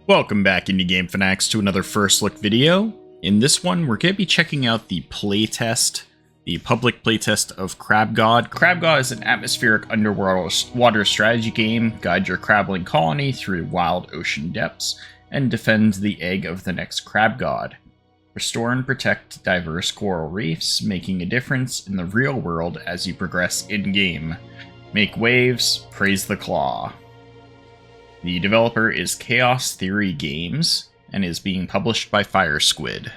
Welcome back, Indie Game Fanatics, to another first look video. In this one, we're going to be checking out the playtest, the public playtest of Crab God. Crab God is an atmospheric underwater strategy game. Guide your Crabling colony through wild ocean depths and defend the egg of the next Crab God. Restore and protect diverse coral reefs, making a difference in the real world as you progress in-game. Make waves, praise the claw. The developer is Chaos Theory Games, and is being published by Fire Squid.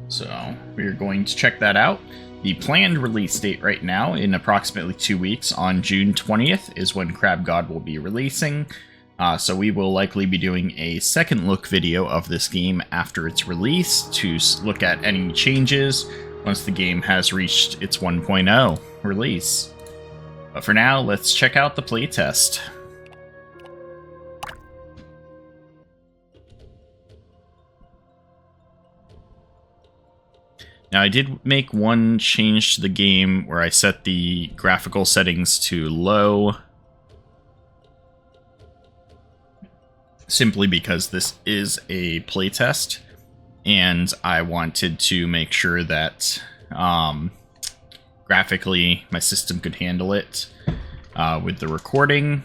So, we're going to check that out. The planned release date right now, in approximately 2 weeks, on June 20th, is when Crab God will be releasing. So we will likely be doing a second look video of this game after its release, to look at any changes once the game has reached its 1.0 release. But for now, let's check out the playtest. Now, I did make one change to the game where I set the graphical settings to low, simply because this is a playtest, and I wanted to make sure that graphically my system could handle it with the recording.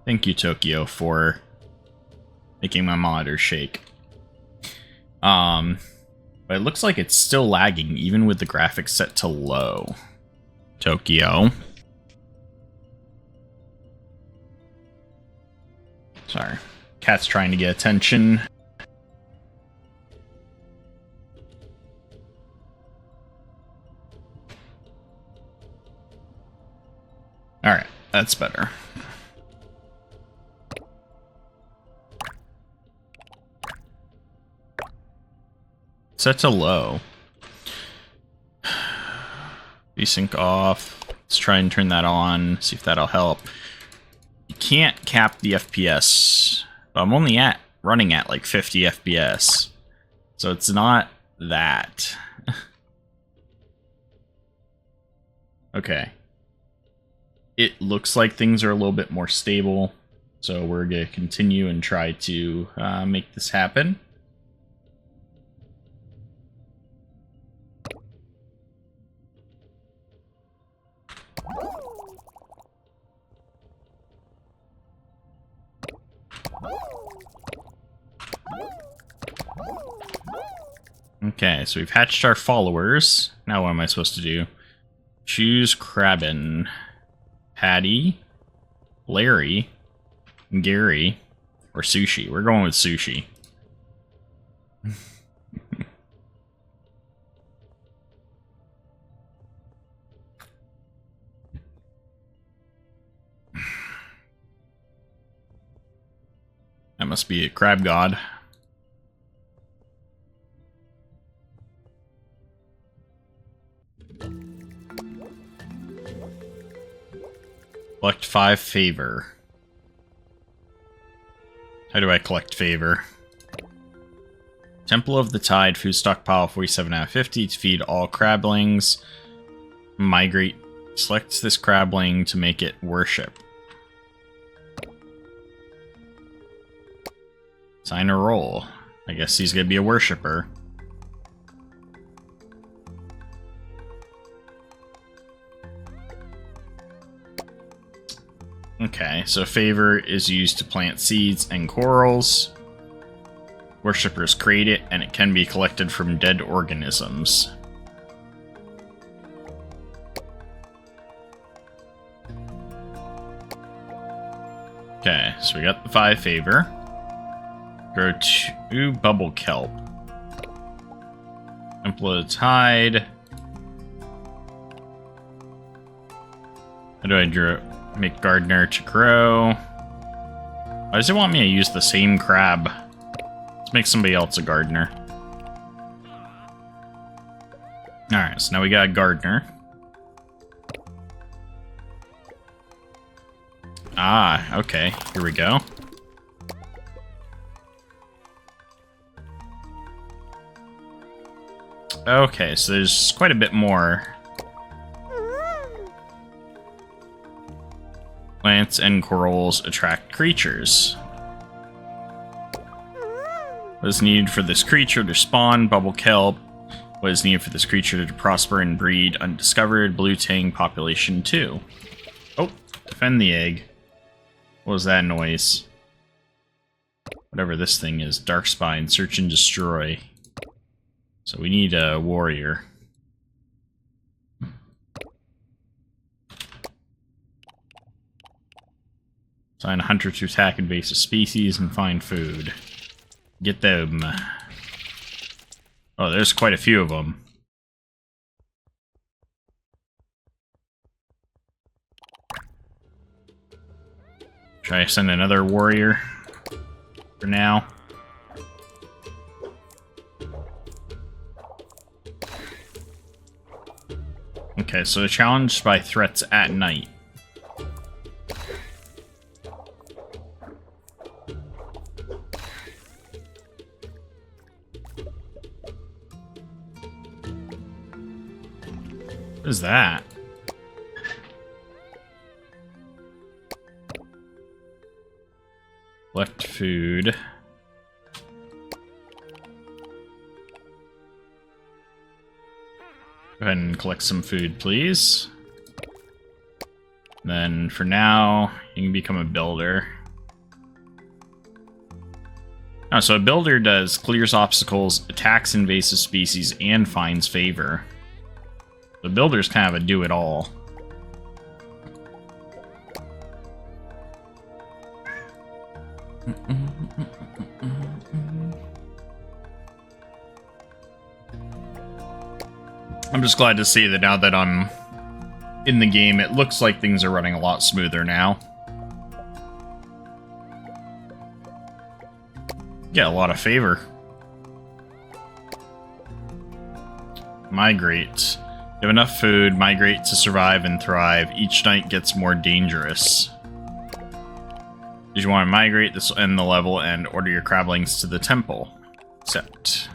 Thank you, Tokyo, for making my monitor shake. But it looks like it's still lagging even with the graphics set to low. Tokyo. Sorry. Cat's trying to get attention. Alright, that's better. Set to low. Desync off. Let's try and turn that on, see if that'll help. You can't cap the FPS. I'm only running at like 50 FPS. So it's not that. Okay. It looks like things are a little bit more stable, so we're going to continue and try to make this happen. Okay, so we've hatched our followers. Now what am I supposed to do? Choose Crab'n. Patty, Larry, Gary, or Sushi. We're going with Sushi. That must be a Crab God. Collect 5 favor. How do I collect favor? Temple of the Tide, food stockpile 47 out of 50 to feed all crablings. Migrate. Select this crabling to make it worship. Sign a role. I guess he's gonna be a worshipper. Okay, so favor is used to plant seeds and corals. Worshippers create it, and it can be collected from dead organisms. Okay, so we got the 5 favor. Grow 2 bubble kelp. Temple of the Tide. How do I make gardener to grow? Why does it want me to use the same crab? Let's make somebody else a gardener. Alright, so now we got a gardener. Ah, okay. Here we go. Okay, so there's quite a bit more Plants and corals attract creatures. What is needed for this creature to spawn? Bubble kelp. What is needed for this creature to prosper and breed? Undiscovered. Blue tang population 2. Oh, defend the egg. What was that noise? Whatever this thing is. Dark spine. Search and destroy. So we need a warrior. Assign a hunter to attack invasive species and find food. Get them. Oh, there's quite a few of them. Try to send another warrior for now. Okay, so challenged by threats at night. What is that? Left food. Go ahead and collect some food, please. Then, for now, you can become a builder. Oh, so a builder does clears obstacles, attacks invasive species, and finds favor. The builder's kind of a do-it-all. I'm just glad to see that now that I'm in the game, it looks like things are running a lot smoother now. Get a lot of favor. Migrate. You have enough food, migrate to survive and thrive. Each night gets more dangerous. Did you want to migrate? This will end the level and order your crablings to the temple. Accept.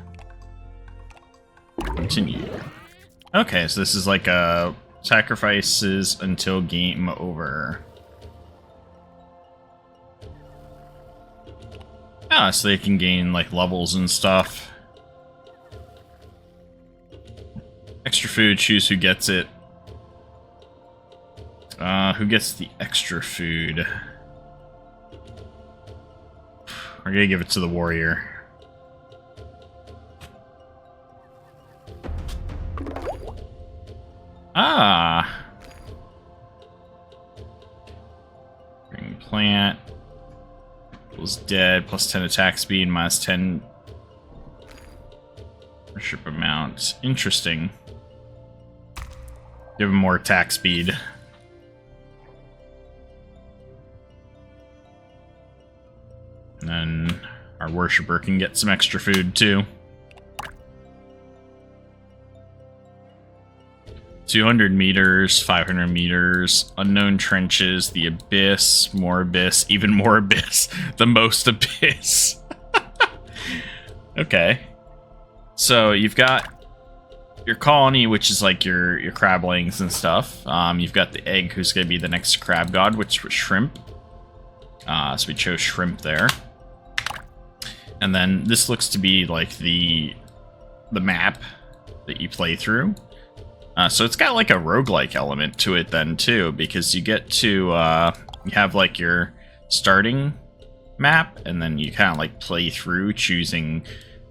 Continue. Okay, so this is like a sacrifices until game over. Ah, so they can gain like levels and stuff. Extra food, choose who gets it. Who gets the extra food? We're gonna give it to the warrior. Ah! Bring plant. Was dead, plus 10 attack speed, minus 10 worship amount. Interesting. Give him more attack speed. And then our worshipper can get some extra food too. 200 meters, 500 meters, unknown trenches, the abyss, more abyss, even more abyss, the most abyss. Okay. So you've got your colony, which is like your crablings and stuff. You've got the egg, who's going to be the next crab god, which was shrimp. So we chose shrimp there. And then this looks to be like the map that you play through. So it's got like a roguelike element to it then too, because you get to you have like your starting map, and then you kind of like play through choosing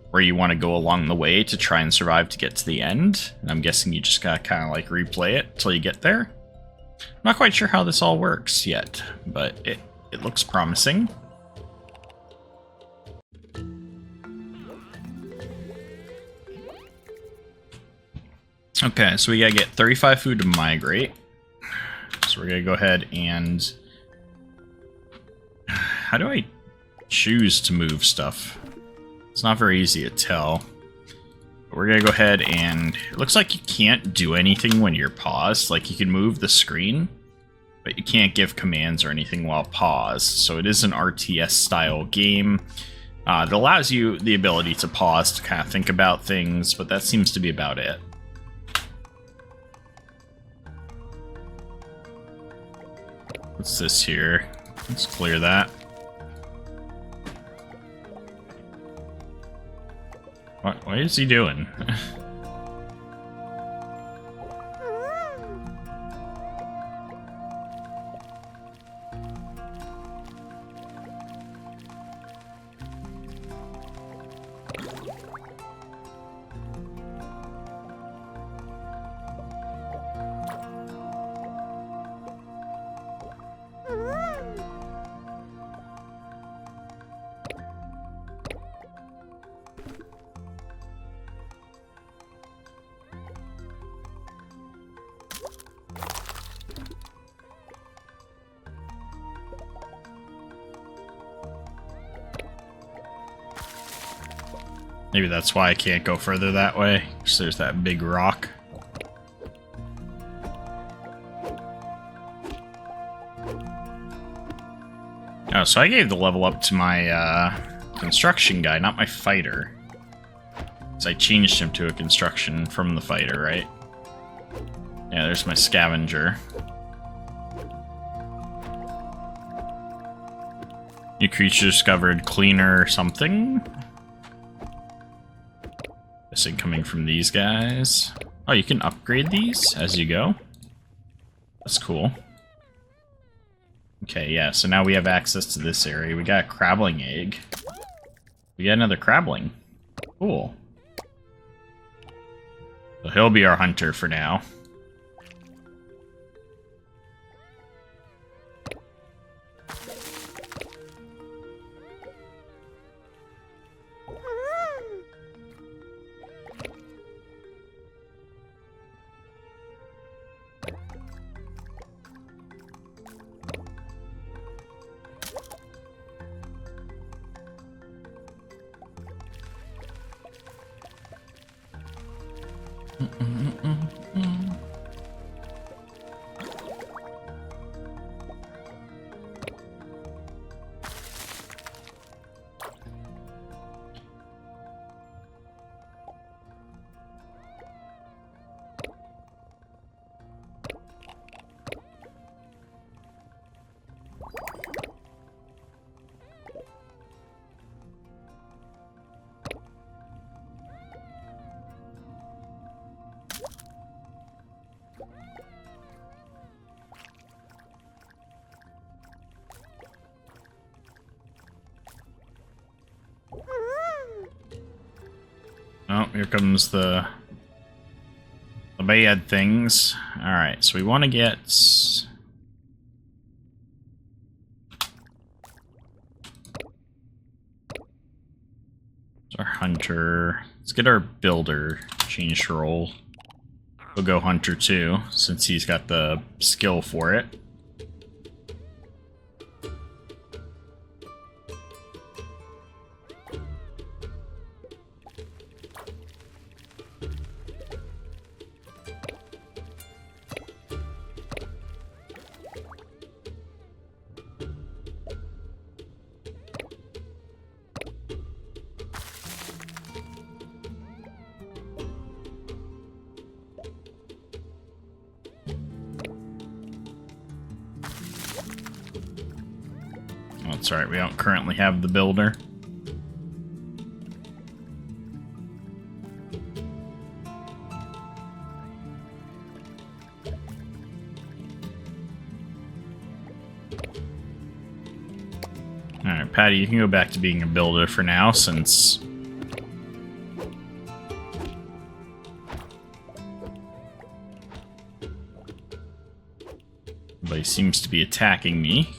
where you want to go along the way to try and survive to get to the end. And I'm guessing you just gotta kind of like replay it till you get there. I'm not quite sure how this all works yet, but it looks promising. Okay, so we gotta get 35 food to migrate. So we're gonna go ahead and... How do I choose to move stuff? It's not very easy to tell. But we're gonna go ahead and... It looks like you can't do anything when you're paused. Like, you can move the screen, but you can't give commands or anything while paused. So it is an RTS-style game that allows you the ability to pause to kind of think about things, but that seems to be about it. What's this here? Let's clear that. What is he doing? Maybe that's why I can't go further that way, because there's that big rock. Oh, so I gave the level up to my construction guy, not my fighter. So I changed him to a construction from the fighter, right? Yeah, there's my scavenger. New creature discovered, cleaner or something. Guessing coming from these guys. Oh, you can upgrade these as you go. That's cool. Okay, yeah, so now we have access to this area. We got a Crabling egg. We got another Crabling. Cool. So he'll be our hunter for now. Oh, here comes the bad things. Alright, so we want to get... our hunter. Let's get our builder changed role. We'll go hunter too, since he's got the skill for it. That's right, we don't currently have the builder. Alright, Patty, you can go back to being a builder for now, since... Everybody seems to be attacking me.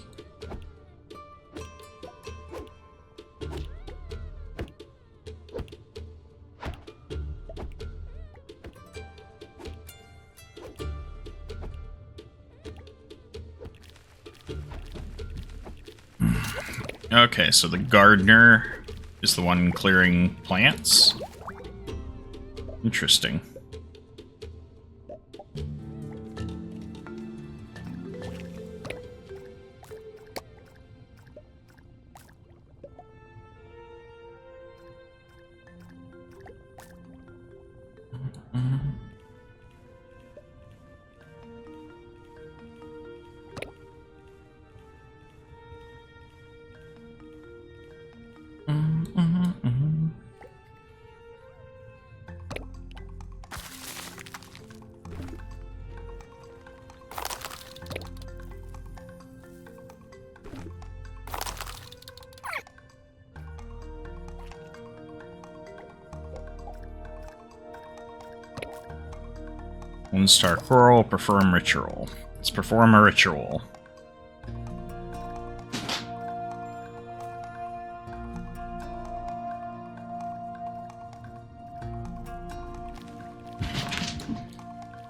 Okay, so the gardener is the one clearing plants. Interesting. 1-star coral, perform ritual. Let's perform a ritual.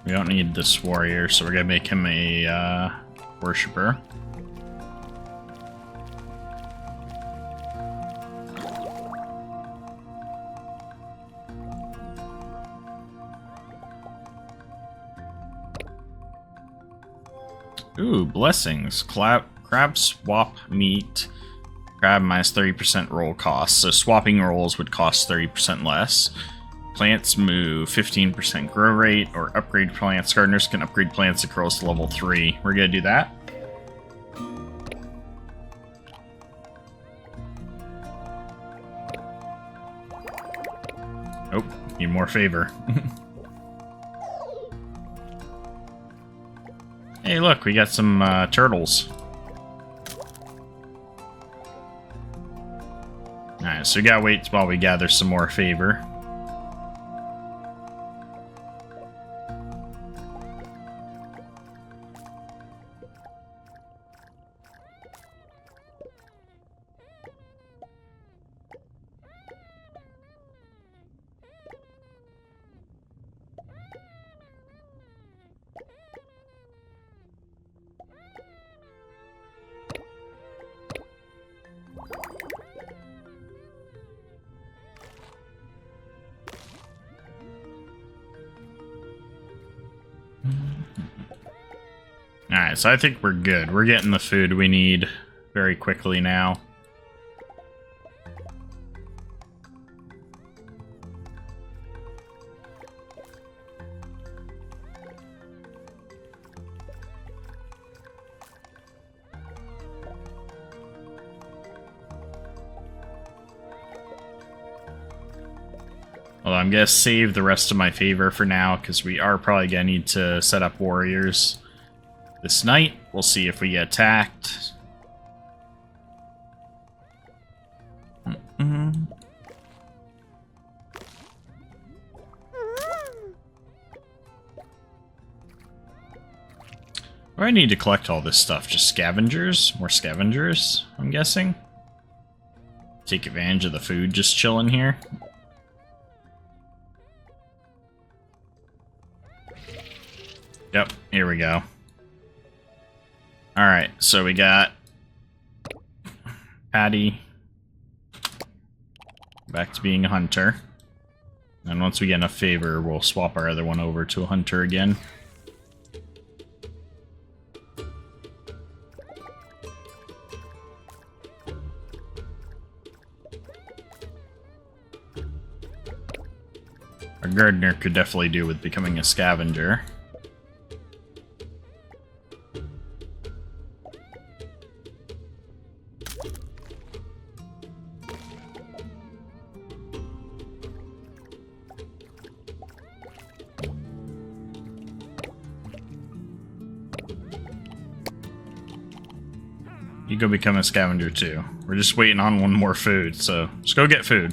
We don't need this warrior, so we're gonna make him a worshipper. Ooh, blessings. Crab swap meat. Crab minus 30% roll cost. So swapping rolls would cost 30% less. Plants move 15% grow rate, or upgrade plants. Gardeners can upgrade plants that grows to level 3. We're gonna do that. Oh, need more favor. Hey, look, we got some turtles. Alright, so we gotta wait while we gather some more favor. Alright, so I think we're good. We're getting the food we need very quickly now. Although I'm going to save the rest of my favor for now, because we are probably going to need to set up warriors this night. We'll see if we get attacked. Where I need to collect all this stuff? Just scavengers? More scavengers, I'm guessing? Take advantage of the food just chilling here. Yep, here we go. Alright, so we got Patty back to being a hunter. And once we get enough favor, we'll swap our other one over to a hunter again. Our gardener could definitely do with becoming a scavenger. You go become a scavenger too. We're just waiting on one more food, so just go get food.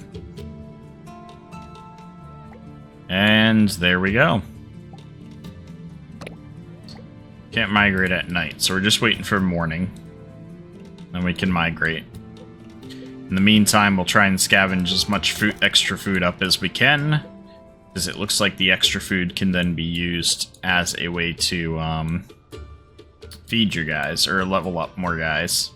And there we go. Can't migrate at night, so we're just waiting for morning. Then we can migrate. In the meantime, we'll try and scavenge as much food, extra food up as we can, because it looks like the extra food can then be used as a way to feed your guys, or level up more guys.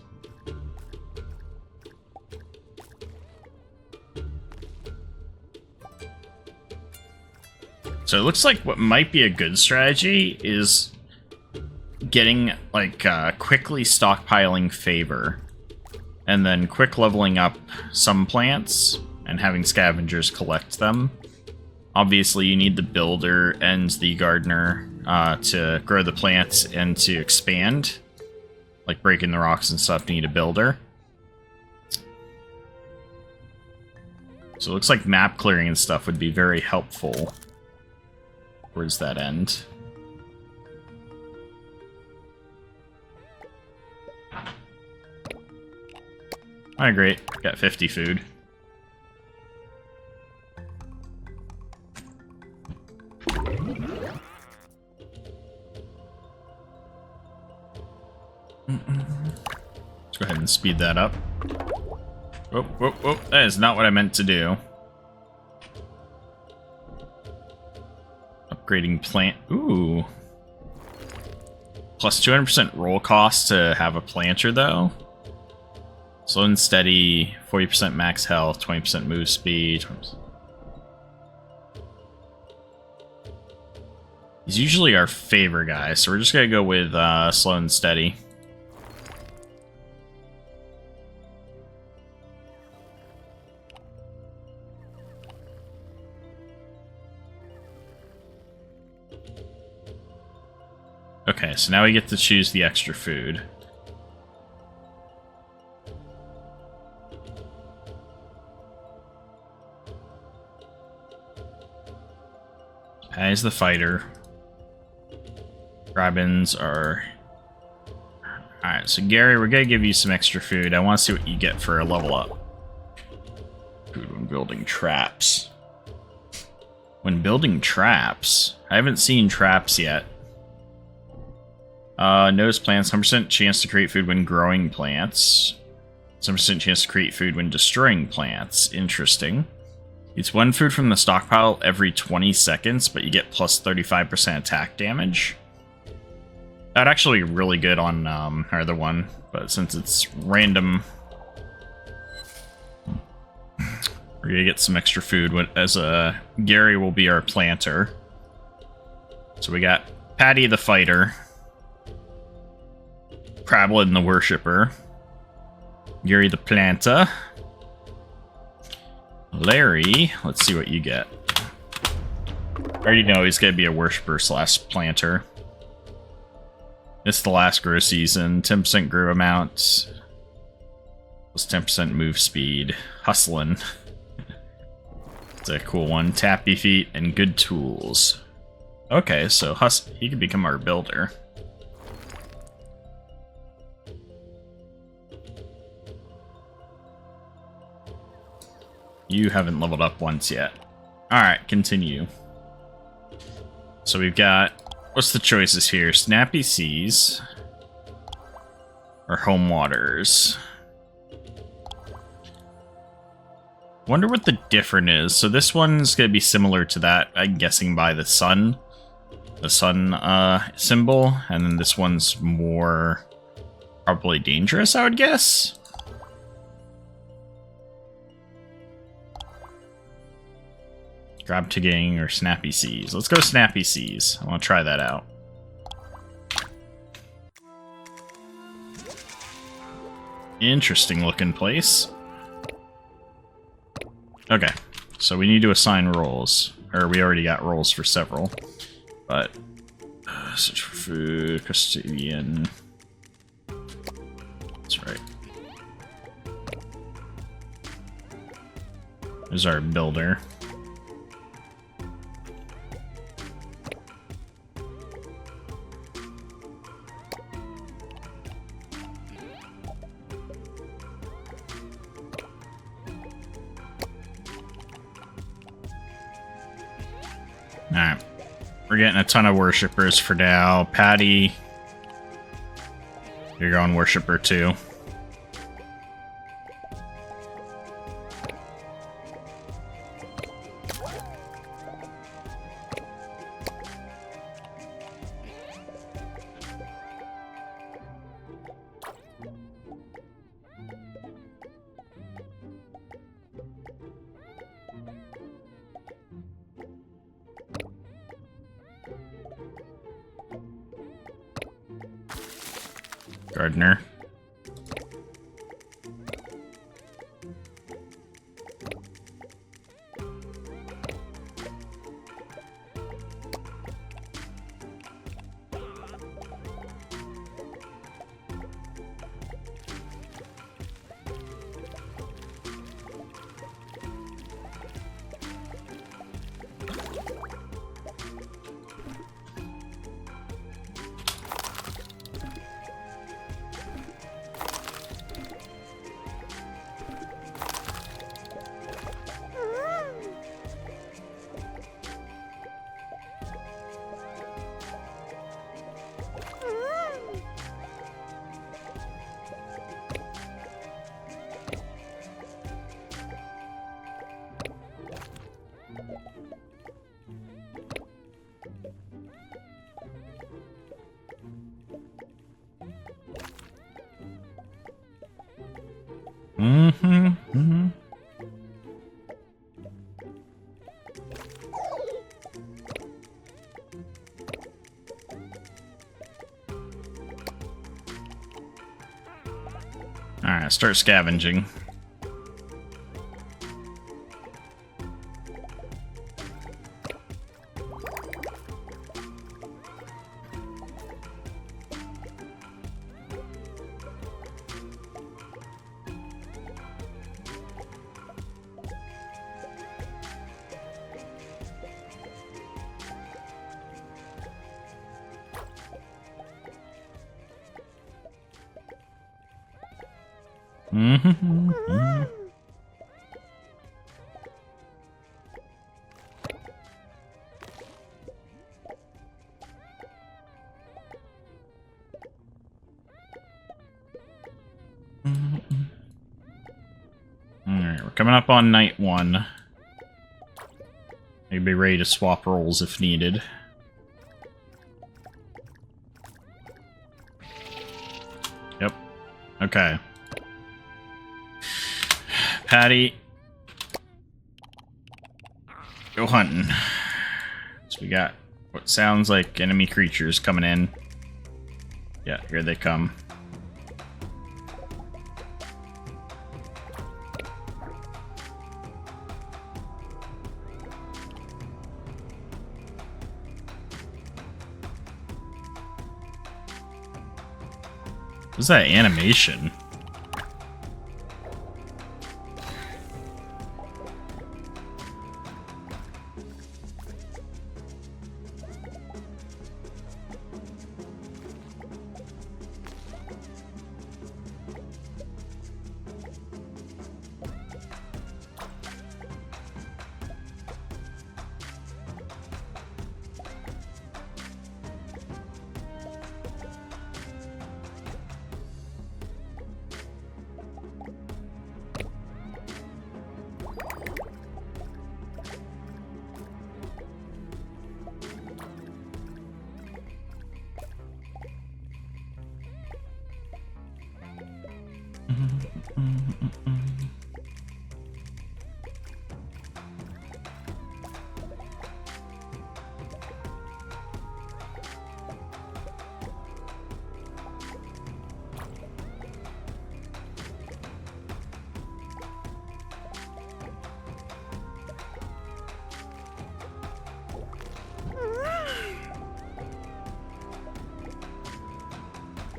So it looks like what might be a good strategy is getting, like, quickly stockpiling favor, and then quick leveling up some plants, and having scavengers collect them. Obviously, you need the builder and the gardener to grow the plants and to expand. Like breaking the rocks and stuff, you need a builder. So it looks like map clearing and stuff would be very helpful towards that end. Alright, great. Got 50 food. speed that up. Whoop, whoop, whoop. That is not what I meant to do. Upgrading plant. Ooh. Plus 200% roll cost to have a planter, though. Slow and steady, 40% max health, 20% move speed. He's usually our favorite guy, so we're just gonna go with slow and steady. Okay, so now we get to choose the extra food. Patty's the fighter. Crabins are... Alright, so Gary, we're gonna give you some extra food. I want to see what you get for a level up. Food when building traps. When building traps? I haven't seen traps yet. Notice plants, 100% chance to create food when growing plants. 100% chance to create food when destroying plants. Interesting. It's one food from the stockpile every 20 seconds, but you get plus 35% attack damage. That'd actually be really good on our other one, but since it's random, we're gonna get some extra food as Gary will be our planter. So we got Patty the fighter, Crabling the worshipper, Gary the planter, Larry, let's see what you get. I already know he's gonna be a worshipper / planter. It's the last grow season, 10% grow amount, plus 10% move speed, hustling. It's a cool one, tappy feet, and good tools. Okay, so he can become our builder. You haven't leveled up once yet. Alright, continue. So we've got... What's the choices here? Snappy Seas. Or Home Waters. Wonder what the difference is. So this one's going to be similar to that, I'm guessing by the sun. The sun symbol. And then this one's more... probably dangerous, I would guess? Grab Tigging or Snappy Seas. Let's go Snappy Seas. I want to try that out. Interesting looking place. Okay, so we need to assign roles. Or we already got roles for several. But, search for food, custodian. That's right. There's our builder. Alright. We're getting a ton of worshippers for now. Patty, you're going worshipper too. Gardener. Alright, start scavenging. Alright, we're coming up on night 1. You'd be ready to swap roles if needed. Yep. Okay. Patty. Go hunting. So we got what sounds like enemy creatures coming in. Yeah, here they come. What's that animation?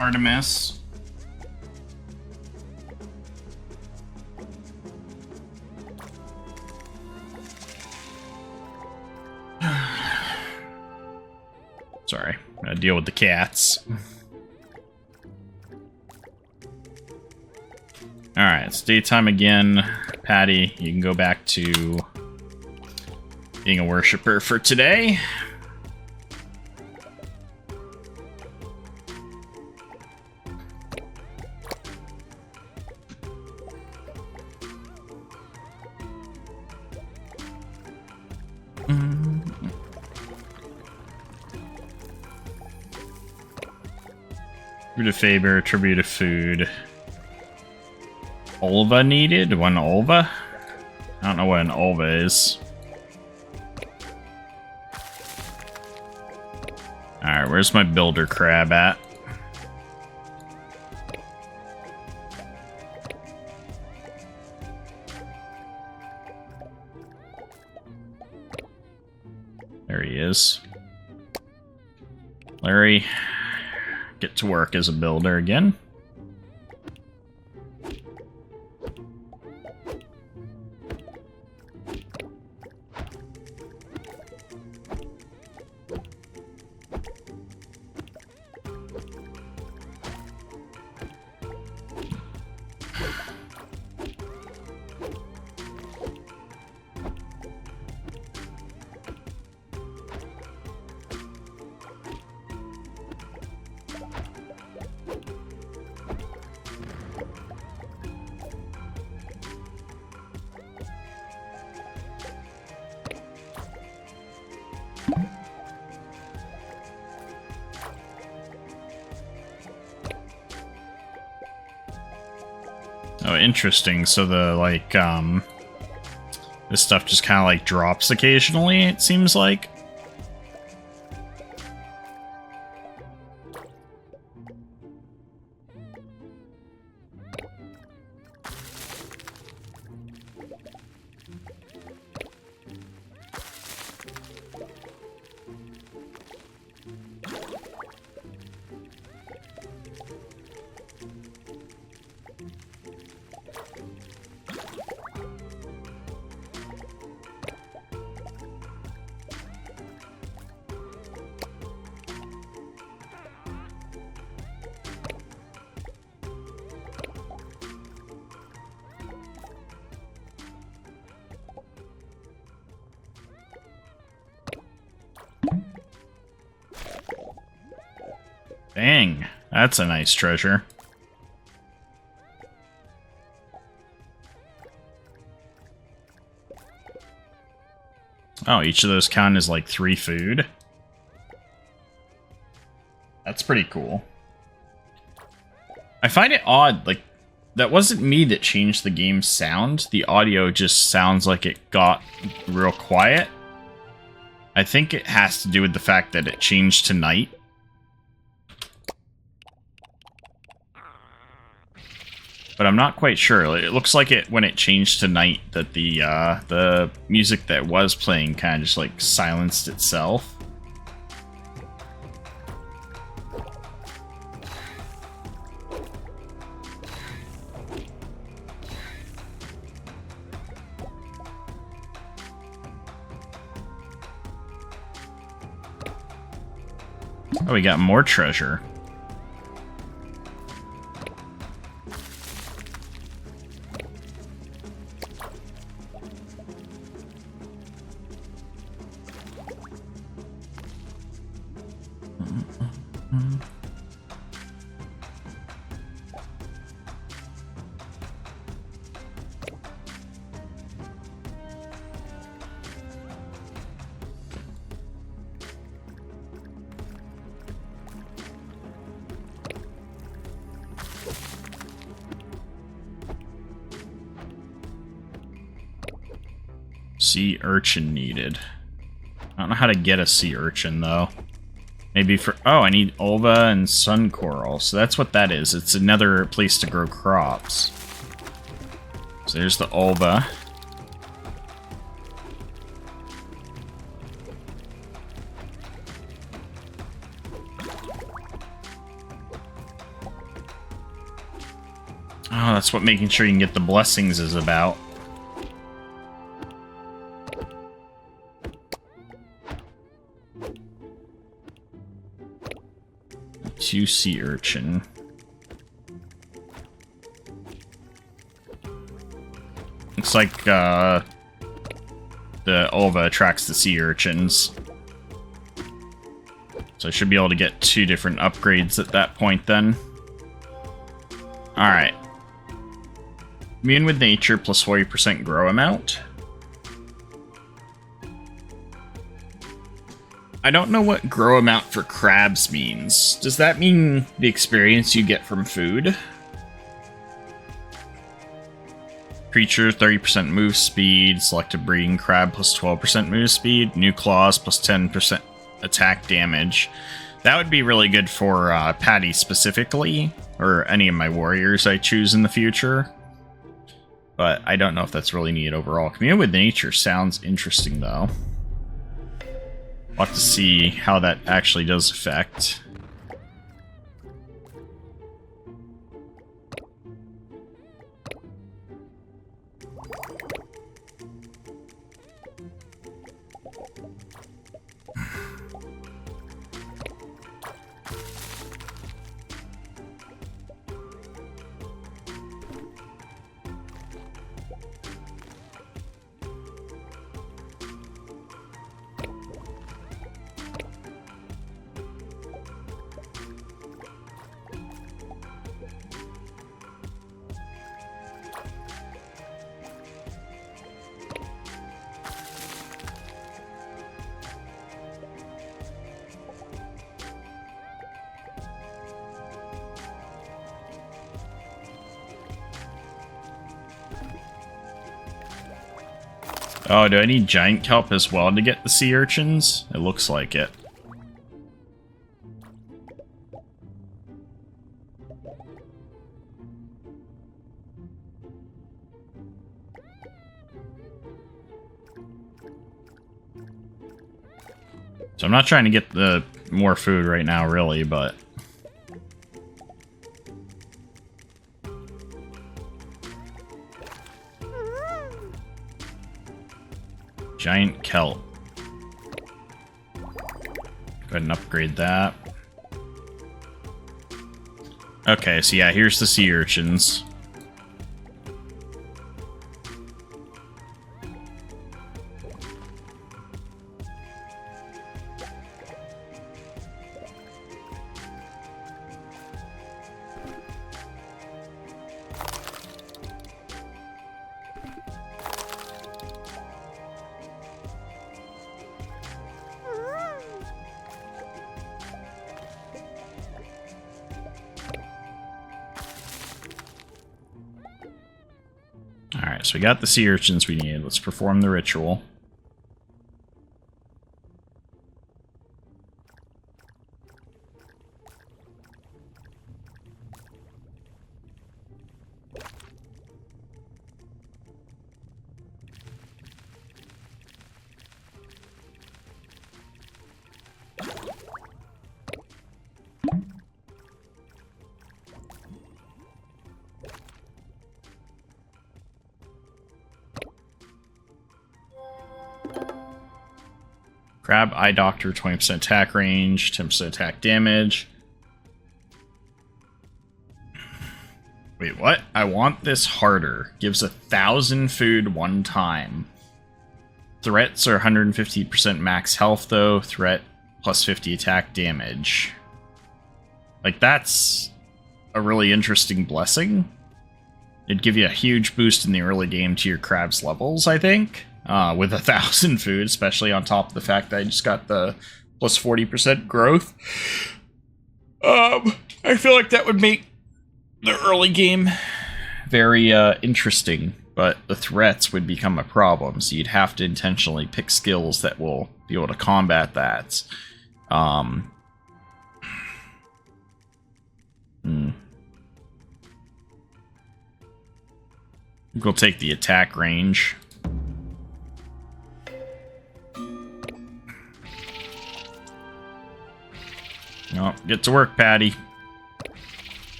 Artemis. Sorry, I gotta deal with the cats. Alright, it's daytime again. Patty, you can go back to being a worshiper for today. Tribute of favor, tribute of food. Olva needed? One Olva? I don't know what an Olva is. Alright, where's my builder crab at? There he is. Larry, get to work as a builder again. Oh, interesting. So the, like, this stuff just kind of, like, drops occasionally, it seems like. Dang, that's a nice treasure. Oh, each of those count as like 3 food. That's pretty cool. I find it odd, like, that wasn't me that changed the game's sound. The audio just sounds like it got real quiet. I think it has to do with the fact that it changed to night. But I'm not quite sure. It looks like it when it changed to night that the music that was playing kind of just like silenced itself. Oh, we got more treasure. Sea urchin needed. I don't know how to get a sea urchin, though. Maybe for... Oh, I need ulva and sun coral. So that's what that is. It's another place to grow crops. So there's the ulva. Oh, that's what making sure you can get the blessings is about. Two sea urchin. Looks like the ulva attracts the sea urchins. So I should be able to get 2 different upgrades at that point then. Alright. Immune with nature plus 40% grow amount. I don't know what grow amount for crabs means. Does that mean the experience you get from food? Creature, 30% move speed. Selected breeding crab plus 12% move speed. New claws plus 10% attack damage. That would be really good for Patty specifically, or any of my warriors I choose in the future. But I don't know if that's really needed overall. Commune with nature sounds interesting, though. We'll have to see how that actually does affect. Oh, do I need giant kelp as well to get the sea urchins? It looks like it. So I'm not trying to get the more food right now, really, but... Giant kelp. Go ahead and upgrade that. Okay, so yeah, here's the sea urchins. so we got the sea urchins we need. Let's perform the ritual. Crab, Eye Doctor, 20% attack range, 10% attack damage. Wait, what? I want this harder. Gives 1,000 food one time. Threats are 150% max health, though. Threat plus 50 attack damage. Like, that's a really interesting blessing. It'd give you a huge boost in the early game to your crab's levels, I think. With 1,000 food, especially on top of the fact that I just got the plus 40% growth. I feel like that would make the early game very interesting, but the threats would become a problem, so you'd have to intentionally pick skills that will be able to combat that. We'll take the attack range. Oh, get to work, Patty.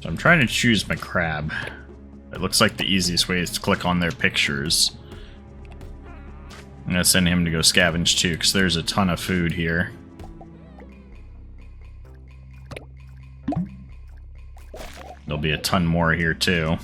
So I'm trying to choose my crab. It looks like the easiest way is to click on their pictures. I'm gonna send him to go scavenge too, because there's a ton of food here. There'll be a ton more here too.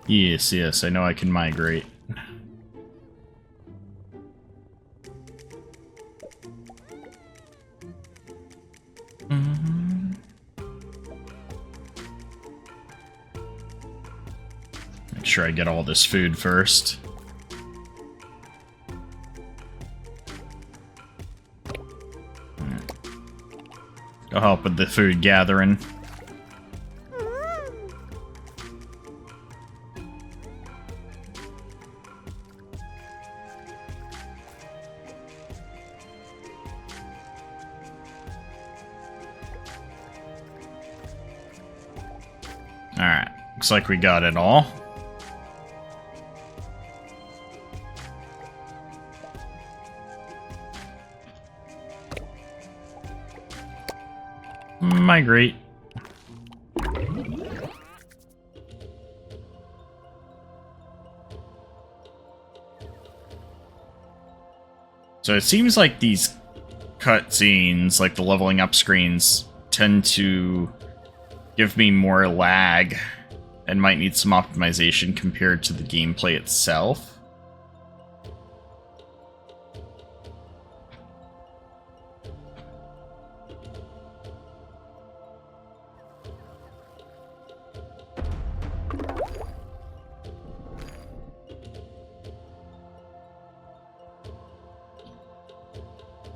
Yes, yes, I know I can migrate. Make sure I get all this food first. Go help with the food gathering. Alright, looks like we got it all. Migrate. So it seems like these cutscenes, like the leveling up screens, tend to give me more lag and might need some optimization compared to the gameplay itself.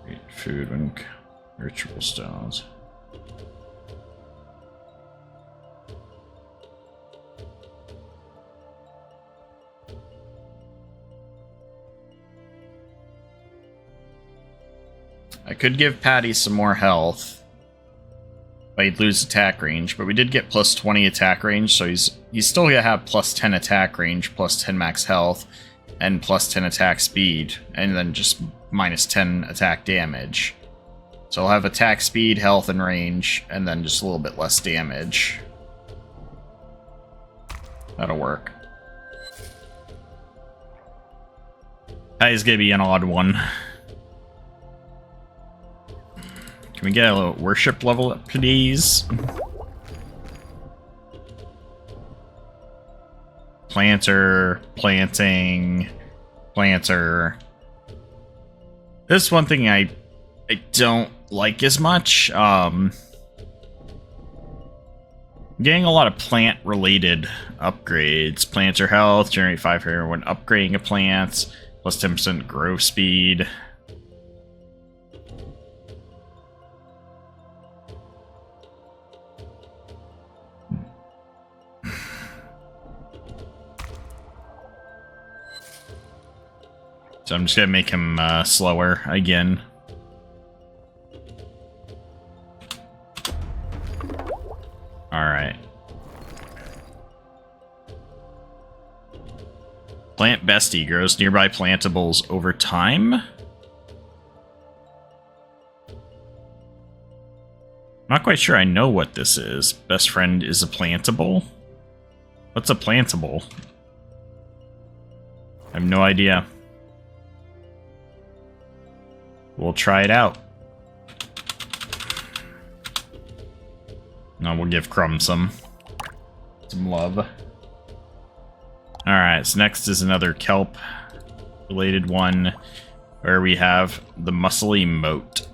Great food and ritual stones. I could give Patty some more health, but he'd lose attack range. But we did get plus 20 attack range, so he's still gonna have plus 10 attack range, plus 10 max health, and plus 10 attack speed, and then just minus 10 attack damage. So I'll have attack speed, health, and range, and then just a little bit less damage. That'll work. Patty's gonna be an odd one. Can we get a little worship level up, please? Planter, planting, planter. This is one thing I don't like as much. Getting a lot of plant-related upgrades. Planter health, generate 5 hair when upgrading a plant, plus 10% growth speed. So I'm just gonna make him slower again. Alright. Plant Bestie grows nearby plantables over time. Not quite sure I know what this is. Best friend is a plantable? What's a plantable? I have no idea. We'll try it out. No, we'll give Crumb some love. Alright, so next is another kelp related one where we have the muscly moat.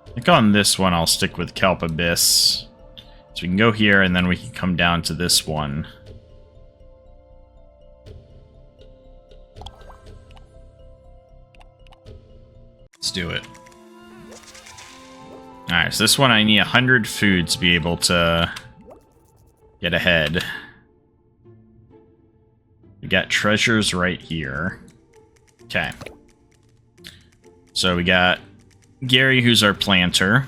I think on this one I'll stick with Kelp Abyss. So we can go here and then we can come down to this one. Let's do it. Alright, so this one I need 100 food to be able to get ahead. We got treasures right here. Okay. So we got Gary, who's our planter.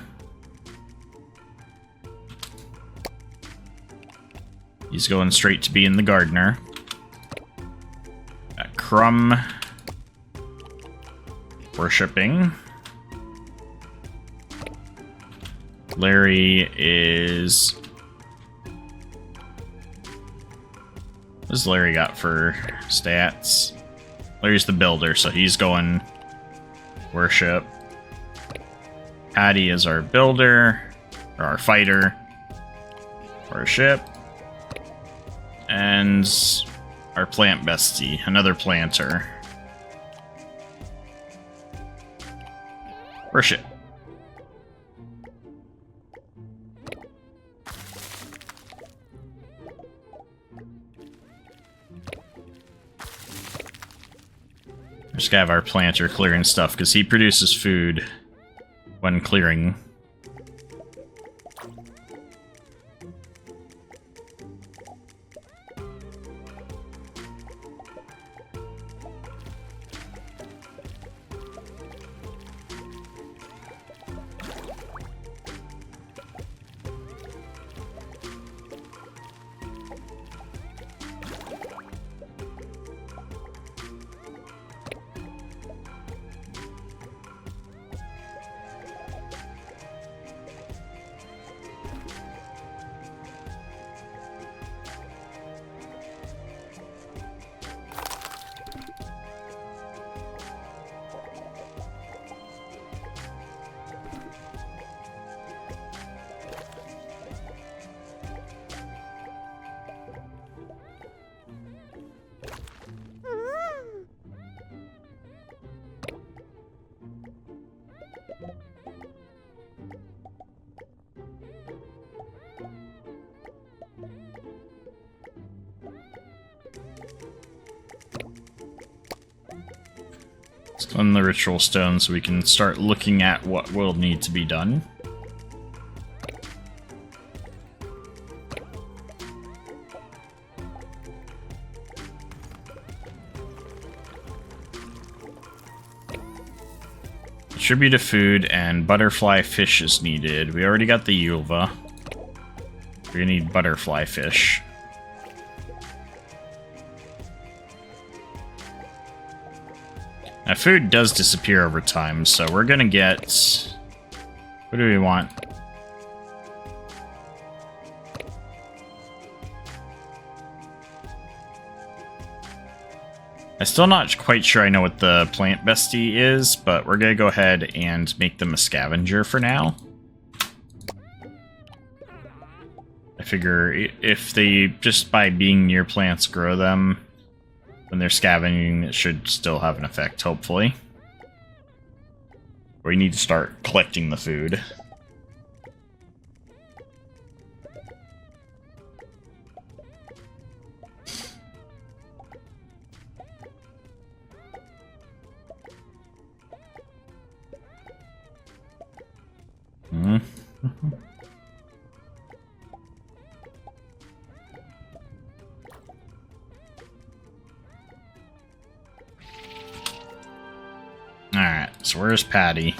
He's going straight to being the gardener. Got Crumb. Worshipping. Larry is... What does Larry got for stats? Larry's the builder, so he's going worship. Patty is our builder, or our fighter, worship. And our plant bestie, another planter. Worship. Just gotta have our planter clearing stuff, because he produces food when clearing. Let's cleanse the ritual stone so we can start looking at what will need to be done. Tribute of food and butterfly fish is needed. We already got the Ulva. We're gonna need butterfly fish. Now, food does disappear over time, so we're gonna get... What do we want? I'm still not quite sure I know what the plant bestie is, but we're gonna go ahead and make them a scavenger for now. I figure if they, just by being near plants, grow them, when they're scavenging, it should still have an effect, hopefully. We need to start collecting the food. Alright, so where's Patty?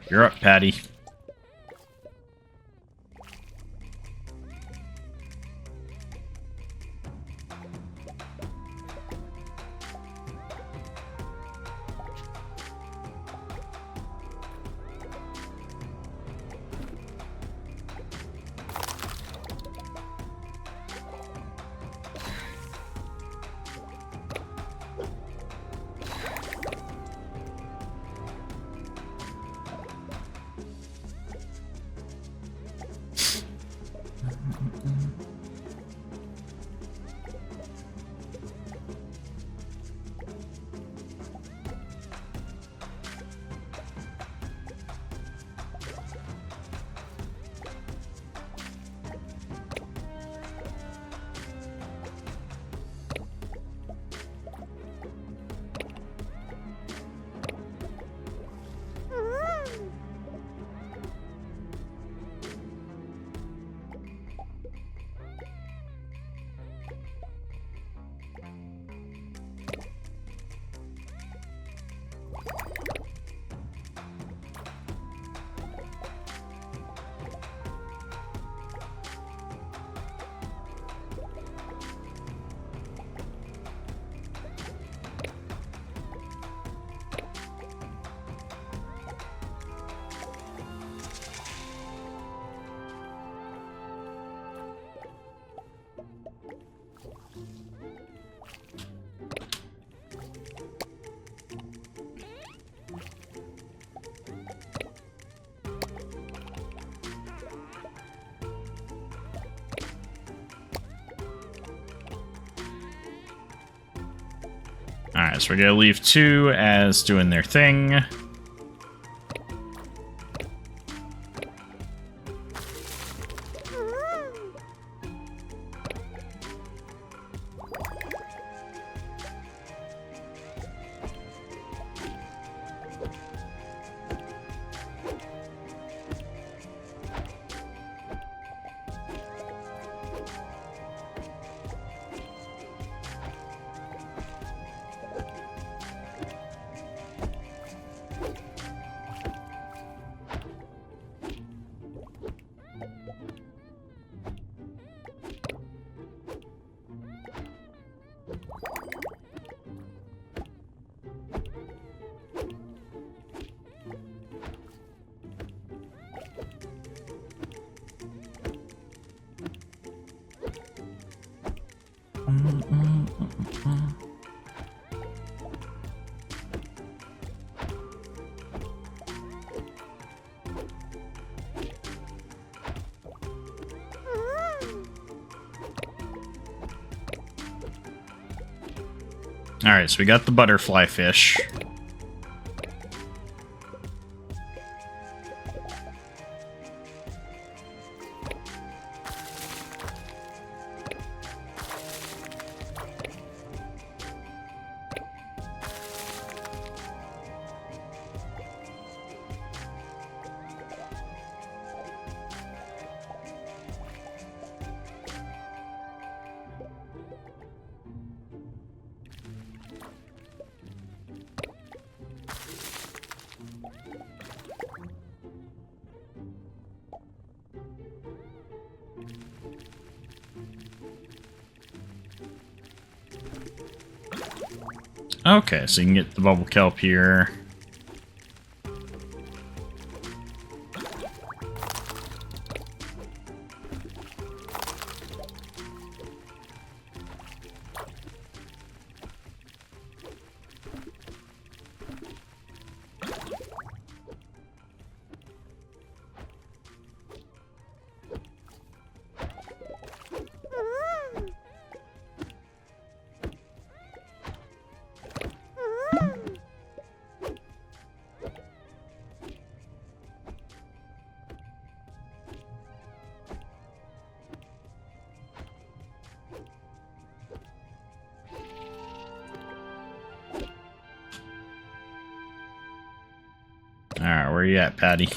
You're up, Patty. Alright, so we're gonna leave 2 as doing their thing. Alright, so we got the butterfly fish. Okay, so you can get the bubble kelp here. Alright, where you at, Patty?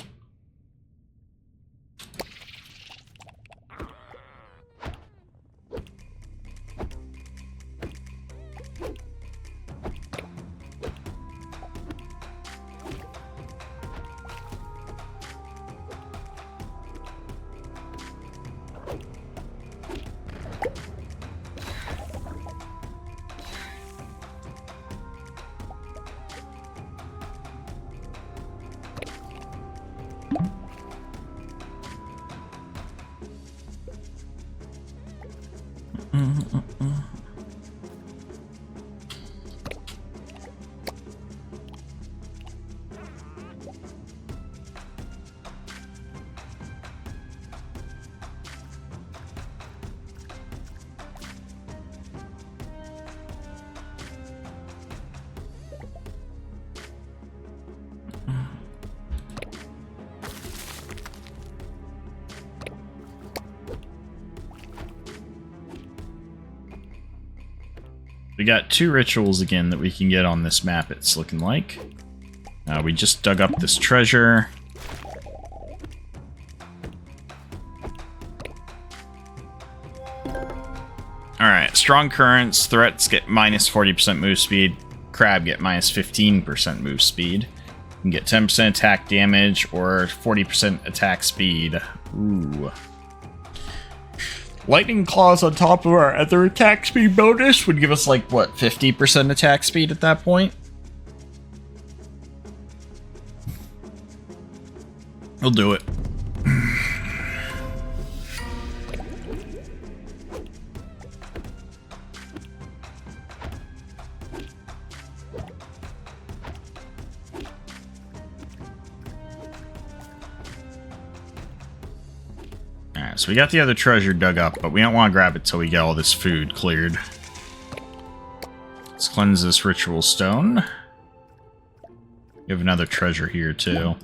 We got 2 rituals again that we can get on this map, it's looking like. We just dug up this treasure. Alright, strong currents, threats get minus 40% move speed, crab get minus 15% move speed. You can get 10% attack damage or 40% attack speed. Ooh. Lightning Claws on top of our other attack speed bonus would give us, like, what, 50% attack speed at that point? We'll do it. Alright, so we got the other treasure dug up, but we don't want to grab it till we get all this food cleared. Let's cleanse this ritual stone. We have another treasure here, too.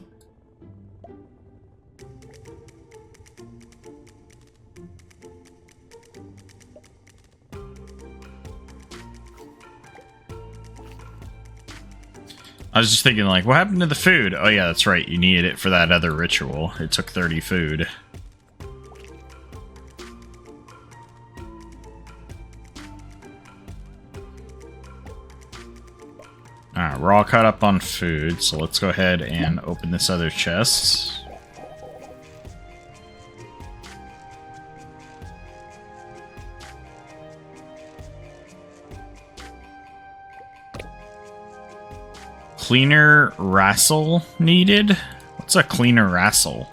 I was just thinking, like, what happened to the food? Oh yeah, that's right, you needed it for that other ritual. It took 30 food. Alright, we're all caught up on food, so let's go ahead and open this other chest. Cleaner wrestle needed? What's a cleaner wrestle?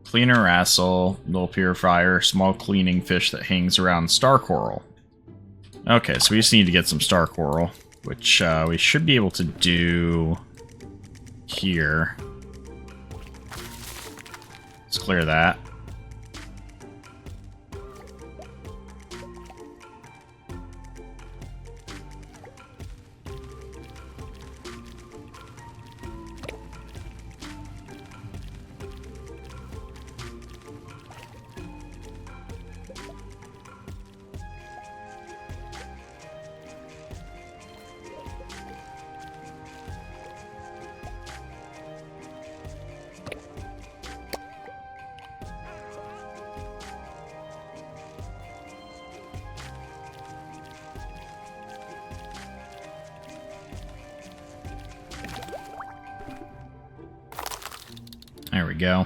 Cleaner wrestle, null purifier, small cleaning fish that hangs around star coral. Okay, so we just need to get some star coral, which we should be able to do here. Let's clear that. go.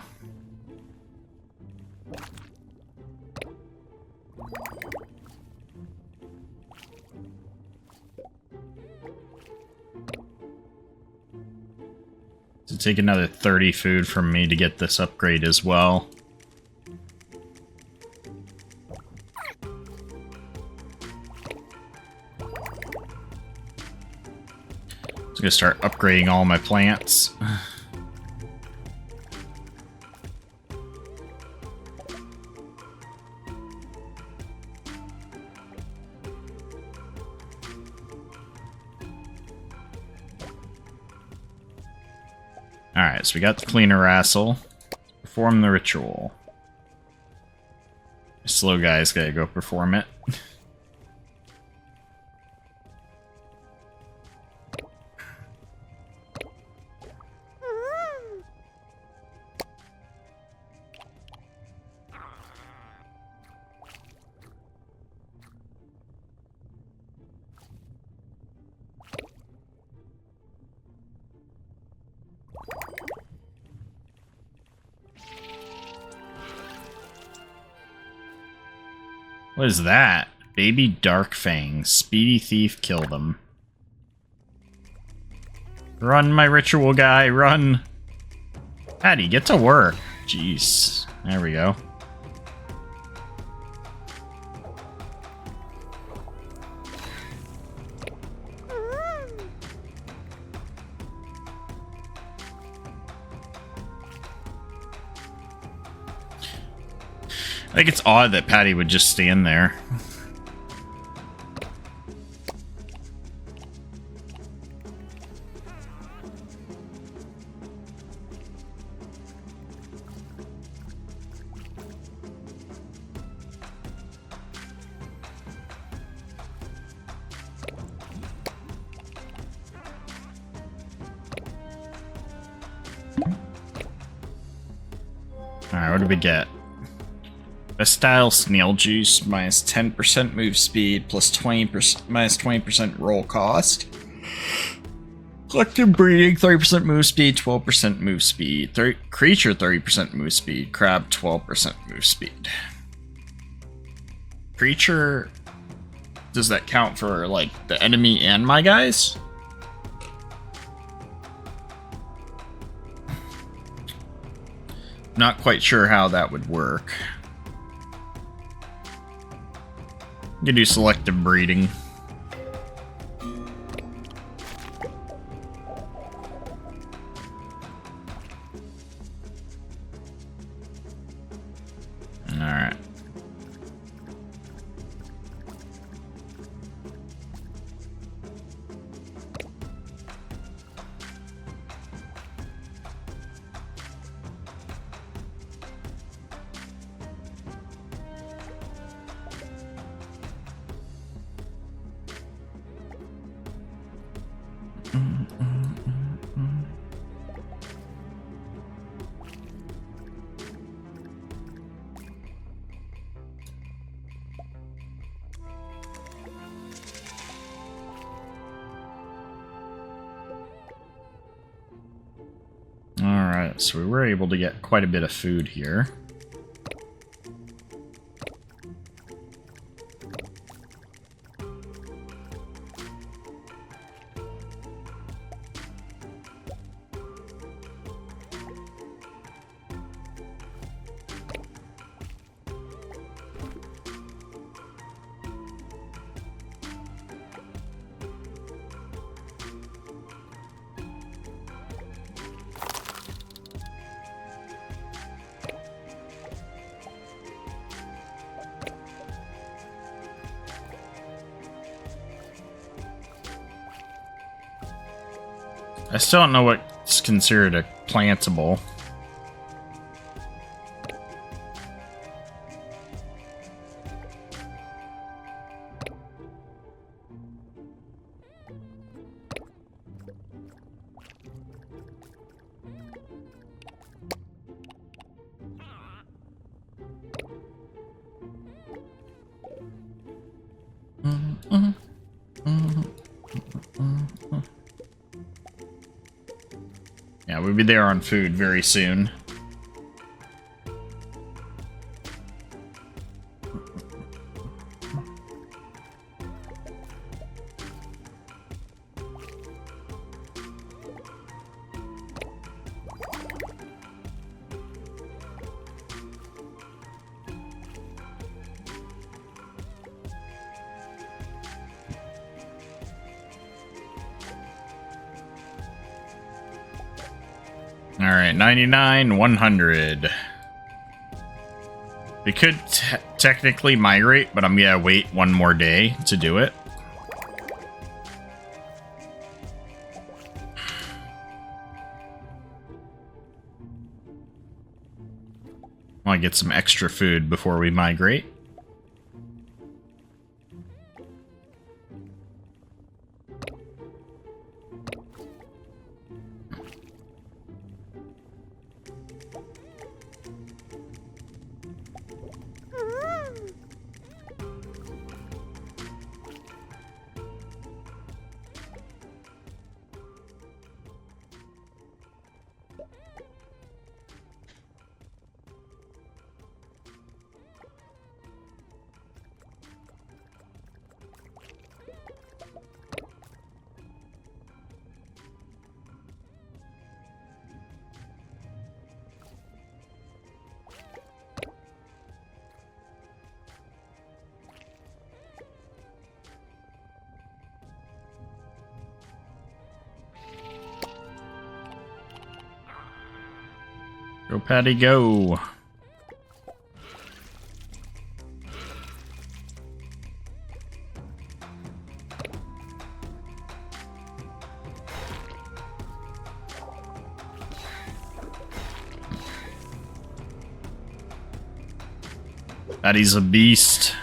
To take another 30 food from me to get this upgrade as well. I'm gonna start upgrading all my plants. Alright, so we got the cleaner wrestle. Perform the ritual. This slow guy's gotta go perform it. What is that? Baby Dark Fang. Speedy thief killed him. Run, my ritual guy, run! Patty, get to work. Jeez. There we go. I think it's odd that Patty would just stand there. Alright, what do we get? A style snail juice, minus 10% move speed, plus 20%, minus 20% roll cost. Collective breeding, 30% move speed, 12% move speed. Creature, 30% move speed. Crab, 12% move speed. Creature, does that count for, like, the enemy and my guys? Not quite sure how that would work. You can do selective breeding. Alright. Alright, so we were able to get quite a bit of food here. I still don't know what's considered a plantable. Yeah, we'll be there on food very soon. Alright, 99, 100. We could technically migrate, but I'm gonna wait one more day to do it. I want to get some extra food before we migrate. Go, Patty, go. Patty's a beast.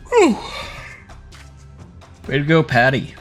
Whew. Way to go, Patty.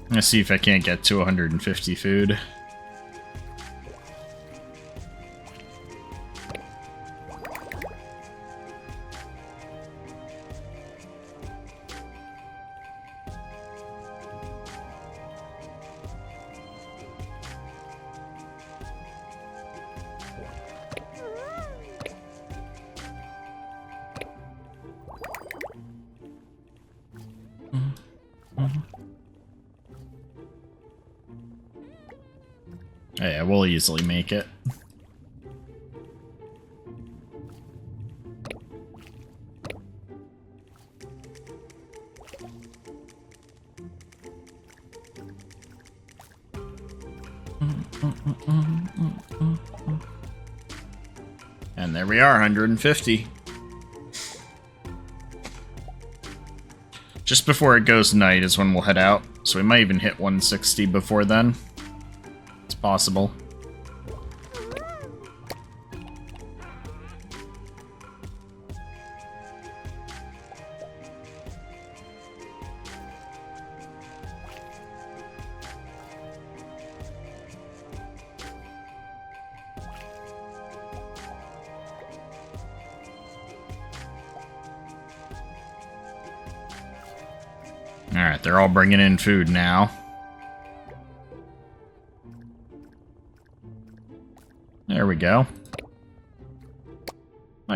Let's see if I can't get to 150 food. Oh, yeah, we'll easily make it. And there we are, 150. Just before it goes night is when we'll head out, so we might even hit 160 before then. It's possible. Alright, they're all bringing in food now. There we go.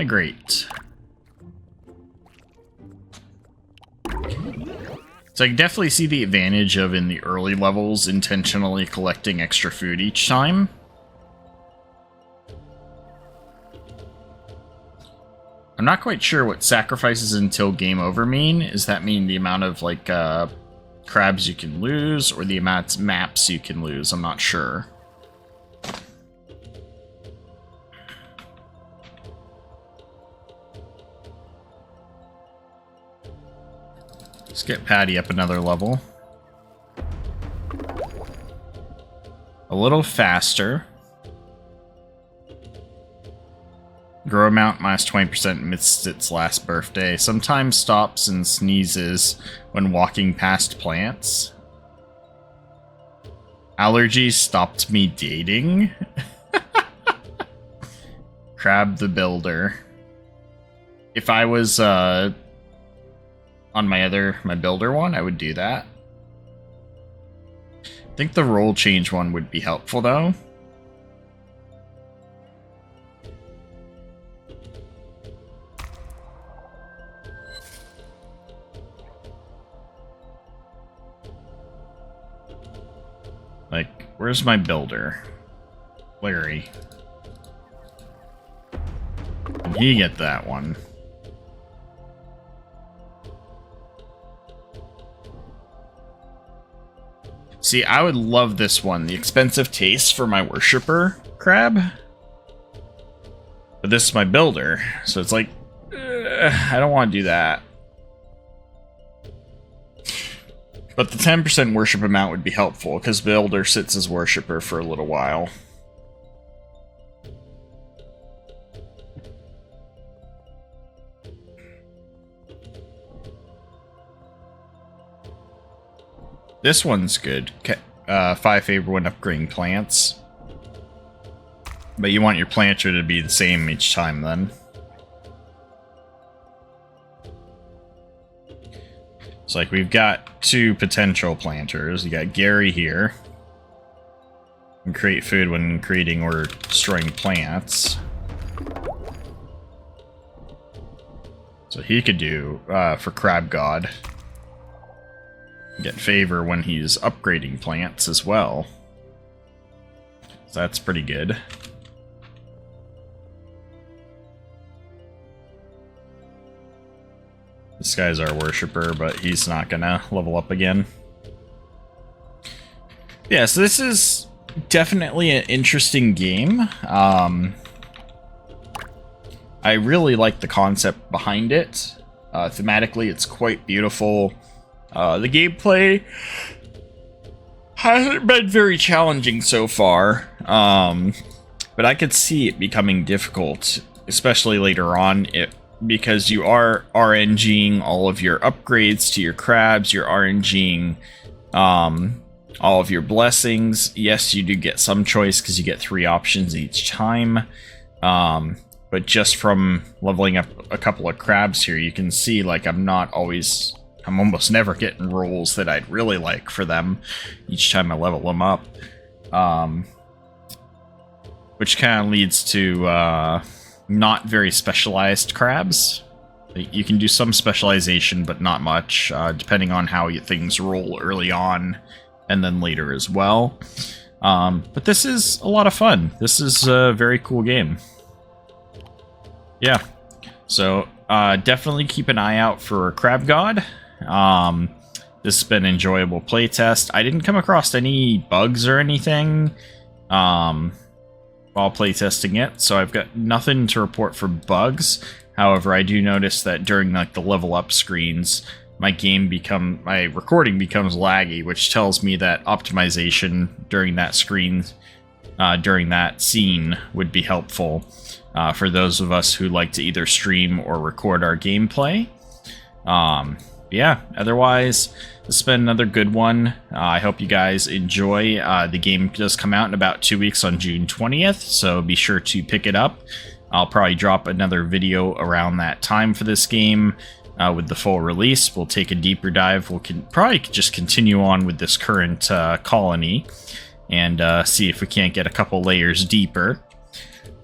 Migrate. So I can definitely see the advantage of, in the early levels, intentionally collecting extra food each time. I'm not quite sure what sacrifices until game over mean. Does that mean the amount of, like, crabs you can lose, or the amount of maps you can lose? I'm not sure. Let's get Patty up another level. A little faster. Grow amount minus 20% missed its last birthday. Sometimes stops and sneezes when walking past plants. Allergies stopped me dating. Crab the Builder. If I was on my builder one, I would do that. I think the role change one would be helpful though. Like, where's my builder? Larry. Can he get that one? See, I would love this one. The expensive taste for my worshiper crab. But this is my builder. So it's like, I don't want to do that. But the 10% worship amount would be helpful, because builder sits as worshiper for a little while. This one's good. 5 favor when upgrading plants. But you want your planter to be the same each time then. It's like we've got 2 potential planters. You got Gary here. And create food when creating or destroying plants. So he could do for Crab God. Get favor when he's upgrading plants as well. So that's pretty good. This guy's our worshiper, but he's not gonna level up again. Yeah, so this is definitely an interesting game. I really like the concept behind it. Thematically, it's quite beautiful. The gameplay hasn't been very challenging so far, but I could see it becoming difficult, especially later on, because you are RNGing all of your upgrades to your crabs, you're RNGing all of your blessings. Yes, you do get some choice because you get 3 options each time, but just from leveling up a couple of crabs here, you can see, like, I'm almost never getting rolls that I'd really like for them each time I level them up. Which kind of leads to not very specialized crabs. You can do some specialization, but not much, depending on how things roll early on and then later as well. But this is a lot of fun. This is a very cool game. Yeah. So definitely keep an eye out for Crab God. This has been an enjoyable playtest. I didn't come across any bugs or anything while playtesting it, so I've got nothing to report for bugs. However, I do notice that during, like, the level up screens, my recording becomes laggy, which tells me that optimization during that screen, during that scene, would be helpful for those of us who like to either stream or record our gameplay. Yeah, otherwise, this has been another good one. I hope you guys enjoy. The game does come out in about 2 weeks on June 20th, so be sure to pick it up. I'll probably drop another video around that time for this game with the full release. We'll take a deeper dive. We'll probably just continue on with this current colony and see if we can't get a couple layers deeper.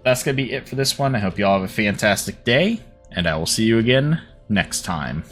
that's going to be it for this one. I hope you all have a fantastic day, and I will see you again next time.